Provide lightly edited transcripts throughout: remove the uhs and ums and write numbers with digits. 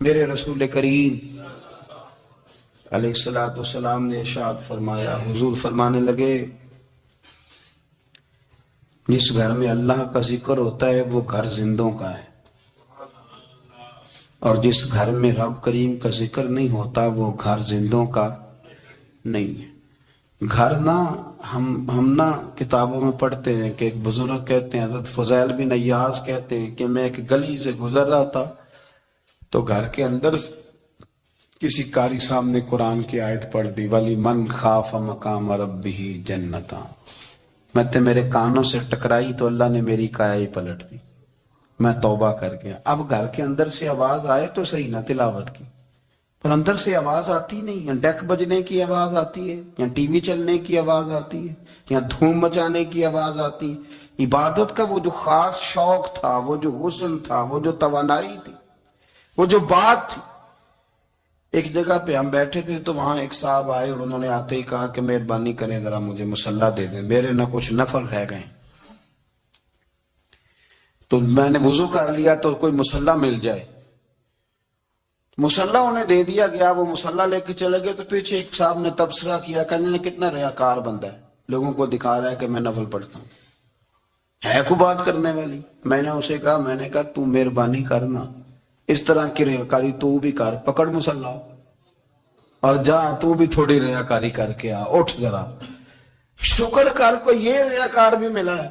میرے رسول کریم علیہ الصلوۃ والسلام نے ارشاد فرمایا، حضور فرمانے لگے جس گھر میں اللہ کا ذکر ہوتا ہے وہ گھر زندوں کا ہے، اور جس گھر میں رب کریم کا ذکر نہیں ہوتا وہ گھر زندوں کا نہیں ہے۔ گھر نا ہم نا کتابوں میں پڑھتے ہیں کہ ایک بزرگ کہتے ہیں، حضرت فضیل بن عیاض کہتے ہیں کہ میں ایک گلی سے گزر رہا تھا تو گھر کے اندر کسی قاری صاحب نے قرآن کی آیت پڑھ دی، وَلِمَنْ خَافَ مَقَامَ رَبِّهِ جَنَّتَانِ۔ میں میرے کانوں سے ٹکرائی تو اللہ نے میری کایا ہی پلٹ دی، میں توبہ کر گیا۔ اب گھر کے اندر سے آواز آئے تو صحیح نہ تلاوت کی، پر اندر سے آواز آتی نہیں، یا ڈیک بجنے کی آواز آتی ہے، یا ٹی وی چلنے کی آواز آتی ہے، یا دھوم مچانے کی آواز آتی ہے۔ عبادت کا وہ جو خاص شوق تھا، وہ جو حسن تھا، وہ جو توانائی تھی، وہ جو بات تھی۔ ایک جگہ پہ ہم بیٹھے تھے تو وہاں ایک صاحب آئے اور انہوں نے آتے ہی کہا کہ مہربانی کریں ذرا مجھے مصلی دے دیں، میرے نہ کچھ نفل رہ گئے۔ تو میں نے وضو کر لیا تو کوئی مصلی مل جائے، مصلی انہیں دے دیا گیا، وہ مصلی لے کے چلے گئے تو پیچھے ایک صاحب نے تبصرہ کیا، کہنے نے کتنا ریاکار بندہ ہے، لوگوں کو دکھا رہا ہے کہ میں نفل پڑھتا ہوں، ہے کو بات کرنے والی۔ میں نے اسے کہا، میں نے کہا تو مہربانی کرنا اس طرح کی ریاکاری تو بھی کر، پکڑ مصلی اور جا تو بھی تھوڑی ریاکاری کر کے آ، اٹھ ذرا شکر کر، کوئی یہ ریاکار بھی ملا ہے،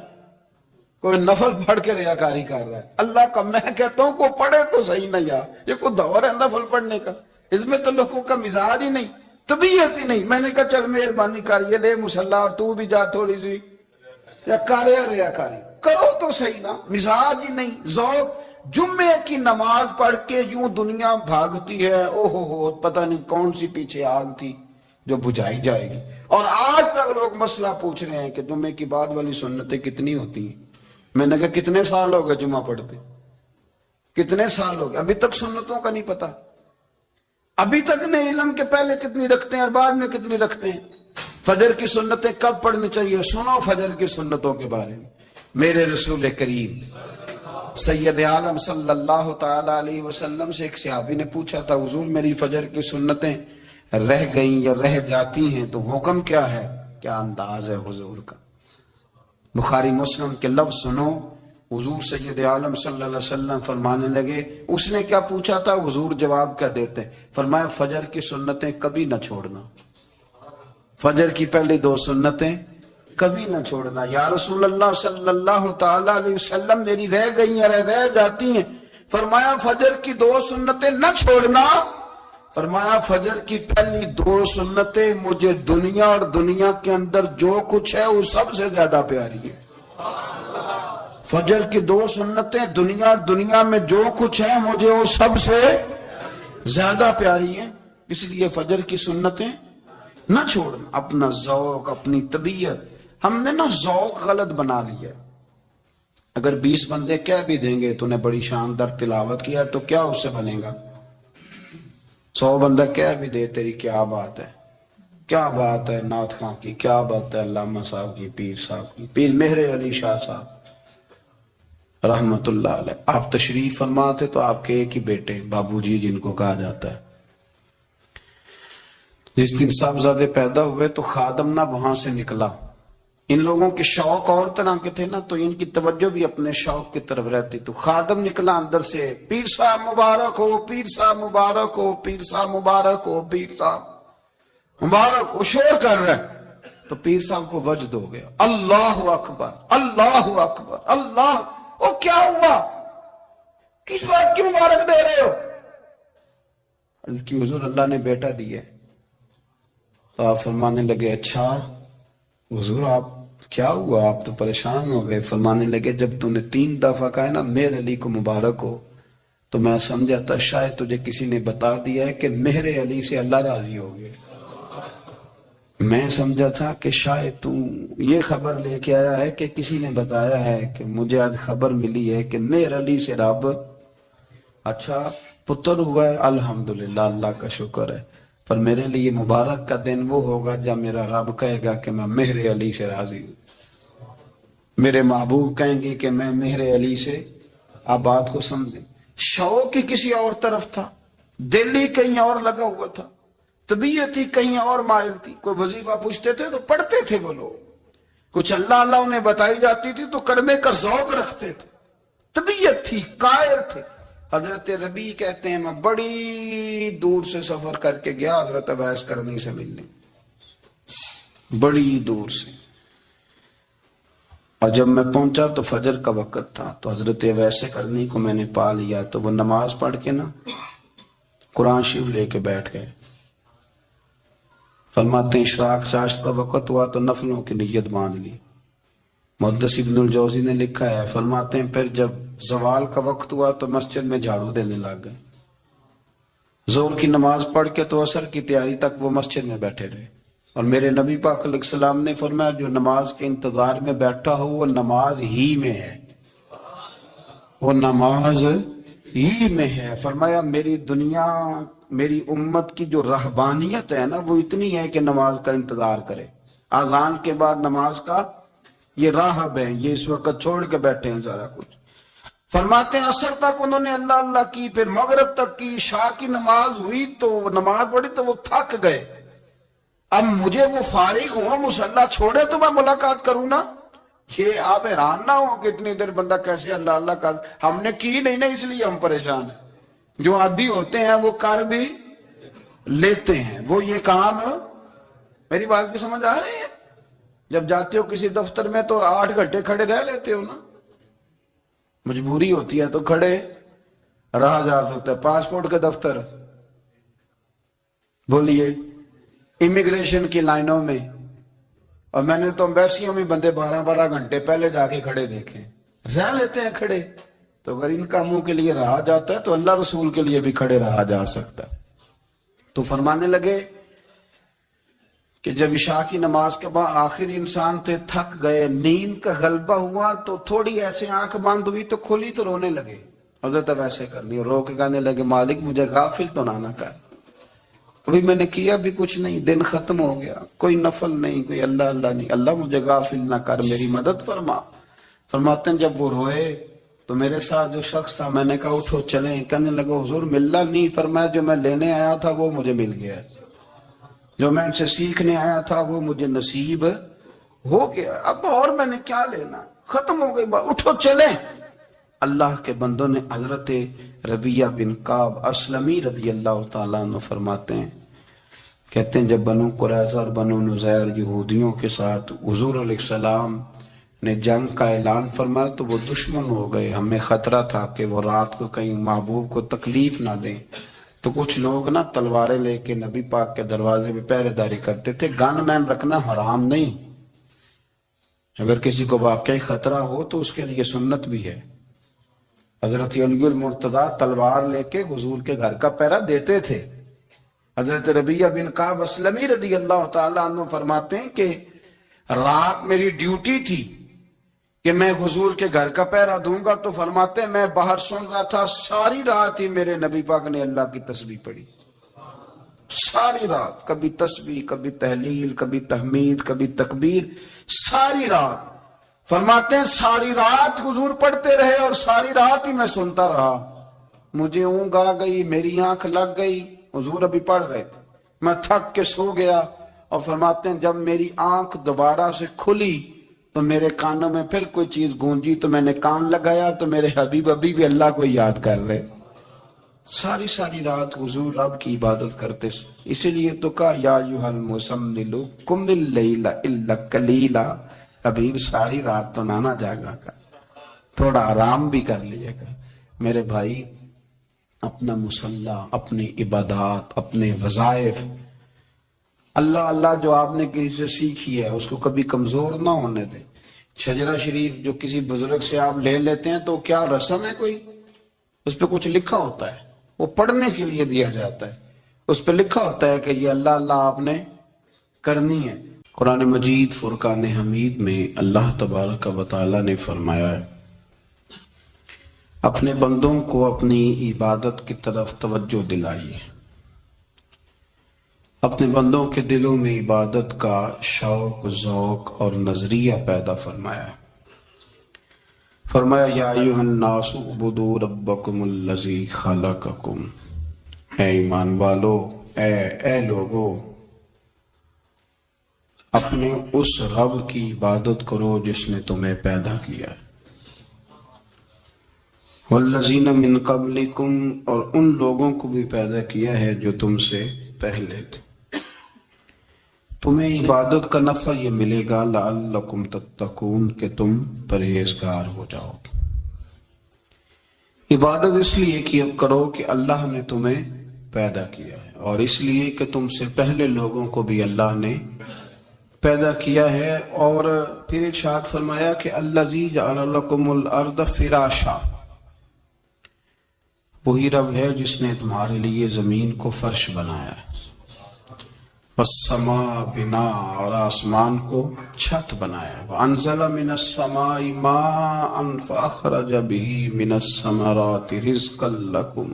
کوئی نفل پڑھ کے ریاکاری کر رہا ہے۔ اللہ کا میں کہتا ہوں کو پڑھے تو صحیح نہ، یار یہ کوئی دور ہے نفل پڑھنے کا، اس میں تو لوگوں کا مزاج ہی نہیں، طبیعت ہی نہیں۔ میں نے کہا چل مہربانی کر، یہ لے مصلی اور تو بھی جا تھوڑی سی یا کر ریاکاری کرو تو صحیح نا، مزاج ہی نہیں، ذوق۔ جمعے کی نماز پڑھ کے یوں دنیا بھاگتی ہے، او ہو پتہ نہیں کون سی پیچھے آگ تھی جو بجھائی جائے گی، اور آج تک لوگ مسئلہ پوچھ رہے ہیں کہ جمعے کی بعد والی سنتیں کتنی ہوتی ہیں۔ میں نے کہا کتنے سال ہو گئے جمعہ پڑھتے، کتنے سال ہو گئے، ابھی تک سنتوں کا نہیں پتا، ابھی تک نہیں علم کے پہلے کتنی رکھتے ہیں اور بعد میں کتنی رکھتے ہیں۔ فجر کی سنتیں کب پڑھنی چاہیے، سنو فجر کی سنتوں کے بارے میں۔ میرے رسول کریم سید عالم صلی اللہ تعالی علیہ وسلم سے ایک صحابی نے پوچھا تھا، حضور میری فجر کی سنتیں رہ گئیں یا رہ جاتی ہیں تو حکم کیا ہے، کیا انداز ہے حضور کا۔ بخاری مسلم کے لفظ سنو، حضور سید عالم صلی اللہ علیہ وسلم فرمانے لگے، اس نے کیا پوچھا تھا، حضور جواب کیا دیتے، فرمایا فجر کی سنتیں کبھی نہ چھوڑنا، فجر کی پہلی دو سنتیں کبھی نہ چھوڑنا۔ یا رسول اللہ صلی اللہ تعالی علیہ وسلم میری رہ گئی یا رہ جاتی ہیں، فرمایا فجر کی دو سنتیں نہ چھوڑنا، فرمایا فجر کی پہلی دو سنتیں مجھے دنیا اور دنیا کے اندر جو کچھ ہے وہ سب سے زیادہ پیاری ہے۔ فجر کی دو سنتیں دنیا اور دنیا میں جو کچھ ہے مجھے وہ سب سے زیادہ پیاری ہیں، اس لیے فجر کی سنتیں نہ چھوڑنا۔ اپنا ذوق، اپنی طبیعت، ہم نے نا ذوق غلط بنا لیا ہے۔ اگر 20 بندے کہہ بھی دیں گے تو نے بڑی شاندار تلاوت کیا تو کیا اس سے بنے گا، 100 بندہ کہہ بھی دے تیری کیا بات ہے، کیا بات ہے نعت خواں کی، کیا بات ہے علامہ صاحب کی، پیر صاحب کی، پیر مہر علی شاہ صاحب رحمت اللہ علیہ۔ آپ تشریف فرما تھے تو آپ کے ایک ہی بیٹے بابو جی جن کو کہا جاتا ہے، جس دن صاحبزادے پیدا ہوئے تو خادم نہ وہاں سے نکلا۔ ان لوگوں کے شوق اور طرح کے تھے نا، تو ان کی توجہ بھی اپنے شوق کی طرف رہتی، تو خادم نکلا اندر سے، پیر صاحب مبارک ہو، پیر صاحب مبارک ہو، پیر صاحب مبارک ہو، پیر صاحب مبارک ہو، شور کر رہا ہے۔ تو پیر صاحب کو وجد ہو گیا، اللہ اکبر اللہ اکبر اللہ، وہ کیا ہوا، کس بات کی مبارک دے رہے ہو؟ عرض کی حضور اللہ نے بیٹا دیا ہے۔ تو آپ فرمانے لگے اچھا حضور آپ کیا ہوا، آپ تو پریشان ہو گئے۔ فرمانے لگے جب تو نے 3 دفعہ کہا نا مہر علی کو مبارک ہو تو میں سمجھا تھا شاید تجھے کسی نے بتا دیا ہے کہ مہر علی سے اللہ راضی ہو گئے، میں سمجھا تھا کہ شاید تو یہ خبر لے کے آیا ہے کہ کسی نے بتایا ہے کہ مجھے آج خبر ملی ہے کہ مہر علی سے رب اچھا پتر ہوا ہے، الحمدللہ اللہ کا شکر ہے، پر میرے لیے مبارک کا دن وہ ہوگا جب میرا رب کہے گا کہ میں مہر علی سے راضی ہوں، میرے محبوب کہیں گے کہ میں مہر علی سے۔ آپ بات کو سمجھیں، شوق ہی کسی اور طرف تھا، دل ہی کہیں اور لگا ہوا تھا، طبیعت ہی کہیں اور مائل تھی. کوئی وظیفہ پوچھتے تھے تو پڑھتے تھے وہ لوگ، کچھ اللہ اللہ انہیں بتائی جاتی تھی تو کرنے کا ذوق رکھتے تھے، طبیعت تھی، قائل تھے. حضرت ربیع کہتے ہیں میں بڑی دور سے سفر کر کے گیا حضرت اویس کرنی سے ملنے، بڑی دور سے. اور جب میں پہنچا تو فجر کا وقت تھا، تو حضرت اویس کرنی کو میں نے پا لیا. تو وہ نماز پڑھ کے نا قرآن شریف لے کے بیٹھ گئے. فرماتے ہیں اشراق چاشت کا وقت ہوا تو نفلوں کی نیت باندھ لی. محدث ابن الجوزی نے لکھا ہے، فرماتے ہیں پھر جب زوال کا وقت ہوا تو مسجد میں جھاڑو دینے لگ گئے. ظہر کی نماز پڑھ کے تو عصر کی تیاری تک وہ مسجد میں بیٹھے رہے. اور میرے نبی پاک علیہ السلام نے فرمایا جو نماز کے انتظار میں بیٹھا ہو وہ نماز ہی میں ہے، وہ نماز ہی میں ہے. فرمایا میری دنیا، میری امت کی جو رہبانیت ہے نا وہ اتنی ہے کہ نماز کا انتظار کرے. اذان کے بعد نماز کا یہ راہب ہیں، یہ اس وقت چھوڑ کے بیٹھے ہیں سارا کچھ. فرماتے ہیں عصر تک انہوں نے اللہ اللہ کی، پھر مغرب تک کی، عشاء کی نماز ہوئی تو نماز پڑھی تو وہ تھک گئے. اب مجھے وہ فارغ ہوا، مصلی چھوڑے تو میں ملاقات کروں نا. یہ آپ حیران نہ ہو کہ اتنی دیر بندہ کیسے اللہ اللہ کر، ہم نے کی نہیں نا اس لیے ہم پریشان ہیں. جو عادی ہوتے ہیں وہ کر بھی لیتے ہیں. وہ یہ کام، میری بات کی سمجھ آ رہی ہے؟ جب جاتے ہو کسی دفتر میں تو 8 گھنٹے کھڑے رہ لیتے ہو نا، مجبوری ہوتی ہے تو کھڑے رہا جا سکتا ہے. پاسپورٹ کے دفتر بولیے، امیگریشن کی لائنوں میں، اور میں نے تو امبیسیوں میں بندے 12 گھنٹے پہلے جا کے کھڑے دیکھے، رہ لیتے ہیں کھڑے. تو اگر ان کاموں کے لیے رہا جاتا ہے تو اللہ رسول کے لیے بھی کھڑے رہا جا سکتا ہے. تو فرمانے لگے کہ جب عشاء کی نماز کے بعد آخری انسان تھے، تھک گئے، نیند کا غلبہ ہوا تو تھوڑی ایسے آنکھ بند ہوئی تو کھلی تو رونے لگے. حضرت ویسے کر لی اور رو کے کہنے لگے مالک مجھے غافل تو نہ کر، ابھی میں نے کیا بھی کچھ نہیں، دن ختم ہو گیا، کوئی نفل نہیں، کوئی اللہ اللہ نہیں، اللہ مجھے غافل نہ کر، میری مدد فرما. فرماتے ہیں جب وہ روئے تو میرے ساتھ جو شخص تھا میں نے کہا اٹھو چلیں. کہنے لگا حضور ملنا نہیں. فرمایا جو میں لینے آیا تھا وہ مجھے مل گیا، جو میں ان سے سیکھنے آیا تھا وہ مجھے نصیب ہو گیا، اب اور میں نے کیا لینا، ختم ہو گئی بات، اٹھو چلیں. اللہ کے بندوں نے حضرت ربیعہ بن کعب اسلمی رضی اللہ تعالیٰ عنہ فرماتے ہیں، کہتے ہیں جب بنو قریظہ اور بنو نذیر یہودیوں کے ساتھ حضور علیہ السلام نے جنگ کا اعلان فرمایا تو وہ دشمن ہو گئے. ہمیں خطرہ تھا کہ وہ رات کو کہیں محبوب کو تکلیف نہ دیں، تو کچھ لوگ نا تلواریں لے کے نبی پاک کے دروازے پہ پہرے داری کرتے تھے. گن مین رکھنا حرام نہیں، اگر کسی کو واقعی خطرہ ہو تو اس کے لیے سنت بھی ہے. حضرت علی المرتضیٰ تلوار لے کے حضور کے گھر کا پہرا دیتے تھے. حضرت ربیعہ بن کعب اسلمی رضی اللہ تعالیٰ عنہ فرماتے ہیں کہ رات میری ڈیوٹی تھی کہ میں حضور کے گھر کا پہرا دوں گا. تو فرماتے ہیں میں باہر سن رہا تھا، ساری رات ہی میرے نبی پاک نے اللہ کی تسبیح پڑھی، ساری رات، کبھی تسبیح، کبھی تحلیل، کبھی تحمید، کبھی تکبیر، ساری رات. فرماتے ہیں ساری رات حضور پڑھتے رہے اور ساری رات ہی میں سنتا رہا. مجھے اونگ آ گئی، میری آنکھ لگ گئی، حضور ابھی پڑھ رہے تھے، میں تھک کے سو گیا. اور فرماتے ہیں جب میری آنکھ دوبارہ سے کھلی تو میرے کانوں میں پھر کوئی چیز گونجی تو میں نے کان لگایا تو میرے حبیب ابھی بھی اللہ کو یاد کر رہے. ساری رات حضور رب کی عبادت کرتے. اسی لیے تو کہا یا ایھا المزمل قم اللیل الا قلیلا، حبیب ساری رات تو نہ جاگا کر، تھوڑا آرام بھی کر لیے گا. میرے بھائی اپنا مصلی، اپنی عبادات، اپنے وظائف، اللہ اللہ جو آپ نے کسی سے سیکھی ہے اس کو کبھی کمزور نہ ہونے دیں. شجرہ شریف جو کسی بزرگ سے آپ لے لیتے ہیں تو کیا رسم ہے کوئی؟ اس پہ کچھ لکھا ہوتا ہے، وہ پڑھنے کے لیے دیا جاتا ہے، اس پہ لکھا ہوتا ہے کہ یہ اللہ اللہ آپ نے کرنی ہے. قرآن مجید فرقان حمید میں اللہ تبارک و تعالی نے فرمایا ہے اپنے بندوں کو اپنی عبادت کی طرف توجہ دلائیے، اپنے بندوں کے دلوں میں عبادت کا شوق، ذوق اور نظریہ پیدا فرمایا. فرمایا یا ایھا الناس اعبدوا ربکم الذی خلقکم اے ایمان والو، اے لوگو، اپنے اس رب کی عبادت کرو جس نے تمہیں پیدا کیا ہے، والذین من قبلکم، اور ان لوگوں کو بھی پیدا کیا ہے جو تم سے پہلے تھے، تمہیں عبادت کا نفع یہ ملے گا لعلکم تتقون، کہ تم پرہیزگار ہو جاؤ گے۔ عبادت اس لیے کیا کرو کہ اللہ نے تمہیں پیدا کیا ہے، اور اس لیے کہ تم سے پہلے لوگوں کو بھی اللہ نے پیدا کیا ہے۔ اور پھر ارشاد فرمایا کہ الذی جعل لکم الارض فراشا، وہی رب ہے جس نے تمہارے لیے زمین کو فرش بنایا ہے، والسماء بنا، اور آسمان کو چھت بنایا ہے، وانزل من السماء ماء فاخرج به من الثمرات رزقا لکم،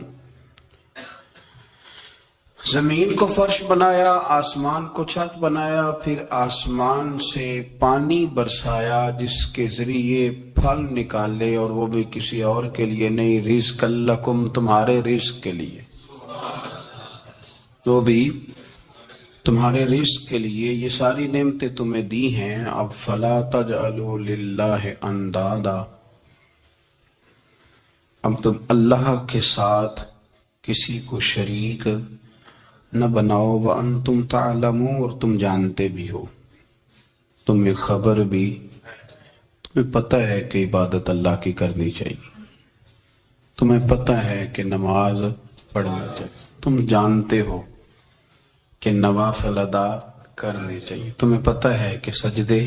زمین کو فرش بنایا، آسمان کو چھت بنایا، پھر آسمان سے پانی برسایا جس کے ذریعے پھل نکالے، اور وہ بھی کسی اور کے لیے نہیں، رزق لکم، تمہارے رزق کے لیے، وہ بھی تمہارے رزق کے لیے۔ یہ ساری نعمتیں تمہیں دی ہیں، اب فلا تجعلوا للہ اندادا، اب تم اللہ کے ساتھ کسی کو شریک نہ بناؤ، وانتم تعلمون، اور تم جانتے بھی ہو، تمہیں خبر بھی، تمہیں پتہ ہے کہ عبادت اللہ کی کرنی چاہیے، تمہیں پتہ ہے کہ نماز پڑھنی چاہیے، تم جانتے ہو کہ نوافل ادا کرنے چاہیے، تمہیں پتہ ہے کہ سجدے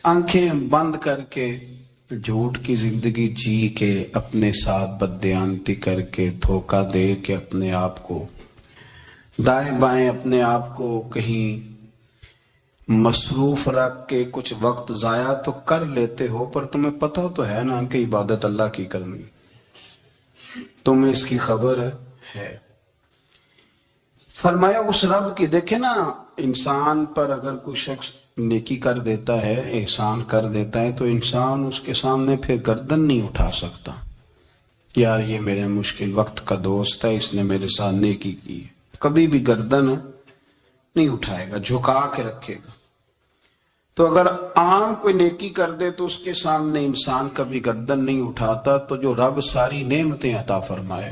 آنکھیں بند کر کے جھوٹ کی زندگی جی کے، اپنے ساتھ بددیانتی کر کے، دھوکہ دے کے، اپنے آپ کو دائیں بائیں، اپنے آپ کو کہیں مصروف رکھ کے کچھ وقت ضائع تو کر لیتے ہو، پر تمہیں پتہ تو ہے نا کہ عبادت اللہ کی کرنی، تمہیں اس کی خبر ہے۔ فرمایا اس رب کی، دیکھیں نا، انسان پر اگر کوئی شخص نیکی کر دیتا ہے، احسان کر دیتا ہے، تو انسان اس کے سامنے پھر گردن نہیں اٹھا سکتا، یار یہ میرے مشکل وقت کا دوست ہے، اس نے میرے ساتھ نیکی کی ہے، کبھی بھی گردن نہیں اٹھائے گا، جھکا کے رکھے گا۔ تو اگر عام کوئی نیکی کر دے تو اس کے سامنے انسان کبھی گردن نہیں اٹھاتا، تو جو رب ساری نعمتیں عطا فرمائے،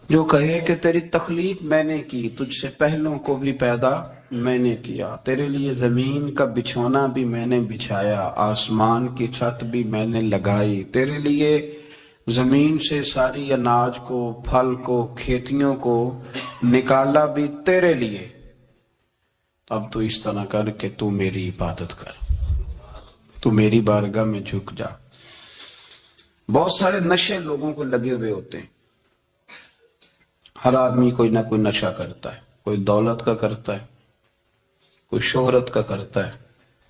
جو کہے کہ تیری تخلیق میں نے کی، تجھ سے پہلوں کو بھی پیدا میں نے کیا، تیرے لیے زمین کا بچھونا بھی میں نے بچھایا، آسمان کی چھت بھی میں نے لگائی، تیرے لیے زمین سے ساری اناج کو، پھل کو، کھیتیوں کو نکالا بھی تیرے لیے، اب تو اس طرح کر کہ تو میری عبادت کر، تو میری بارگاہ میں جھک جا۔ بہت سارے نشے لوگوں کو لگے ہوئے ہوتے ہیں، ہر آدمی کوئی نہ کوئی نشہ کرتا ہے، کوئی دولت کا کرتا ہے، کوئی شہرت کا کرتا ہے،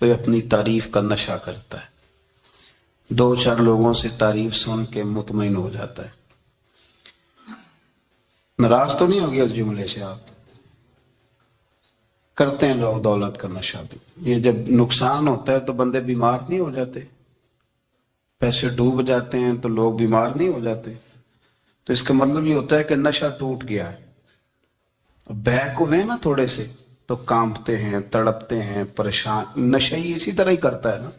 کوئی اپنی تعریف کا نشہ کرتا ہے، دو چار لوگوں سے تعریف سن کے مطمئن ہو جاتا ہے۔ ناراض تو نہیں ہوگی اس جملے سے آپ؟ کرتے ہیں لوگ دولت کا نشہ بھی، یہ جب نقصان ہوتا ہے تو بندے بیمار نہیں ہو جاتے، پیسے ڈوب جاتے ہیں تو لوگ بیمار نہیں ہو جاتے، تو اس کا مطلب یہ ہوتا ہے کہ نشہ ٹوٹ گیا ہے۔ بہک ہوئے نا تھوڑے سے تو کانپتے ہیں، تڑپتے ہیں، پریشان، نشہ ہی اسی طرح ہی کرتا ہے نا۔